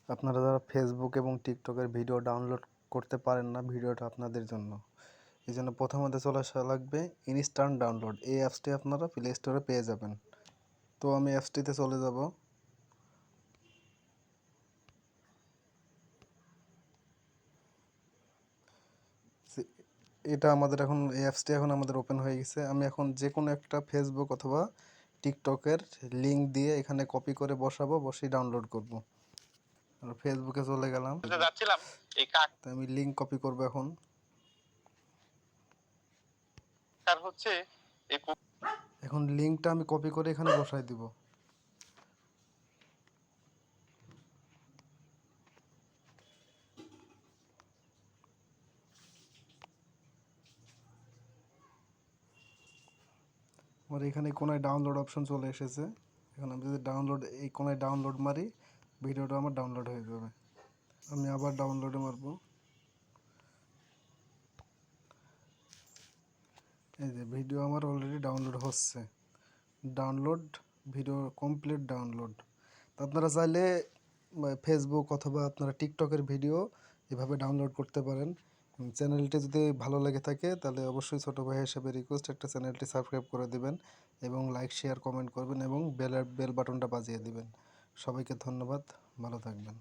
আপনারা যারা ফেসবুক এবং টিকটকের ভিডিও ডাউনলোড করতে পারেন না, ভিডিওটা আপনাদের জন্য। এই জন্য প্রথমত চলে আসা লাগবে ইনস্ট্যান্ট ডাউনলোড। এই অ্যাপসটি আপনারা প্লে স্টোরে পেয়ে যাবেন। তো আমি অ্যাপসটিতে চলে যাব। এটা আমাদের এখন এই অ্যাপসটি এখন আমাদের ওপেন হয়ে গেছে। আমি এখন যে কোনো একটা ফেসবুক অথবা টিকটকের লিঙ্ক দিয়ে এখানে কপি করে বসাবো, বসিয়ে ডাউনলোড করব। ফেসবুকে চলে গেলাম, তো আমি লিঙ্ক কপি করব। এখন লিঙ্কটা আমি কপি করে এখানে বসাই দিব। আমার এখানে কোনায় ডাউনলোড অপশন চলে এসেছে। এখন আমি যদি এই কোনায় ডাউনলোড মারি, ভিডিওটা আমার ডাউনলোড হয়ে যাবে। আমি আবার ডাউনলোডে মারবো। এই যে ভিডিও আমার অলরেডি ডাউনলোড হচ্ছে। Download video complete download. তো আপনারা চাইলে ফেসবুক অথবা আপনারা টিকটকের ভিডিও এভাবে ডাউনলোড করতে পারেন। চ্যানেলটি যদি ভালো লেগে থাকে তাহলে অবশ্যই ছোটো ভাই হিসেবে রিকোয়েস্ট, একটা চ্যানেলটি সাবস্ক্রাইব করে দিবেন এবং লাইক শেয়ার কমেন্ট করবেন এবং বেল বাটনটা বাজিয়ে দিবেন। সবাইকে ধন্যবাদ, ভালো থাকবেন।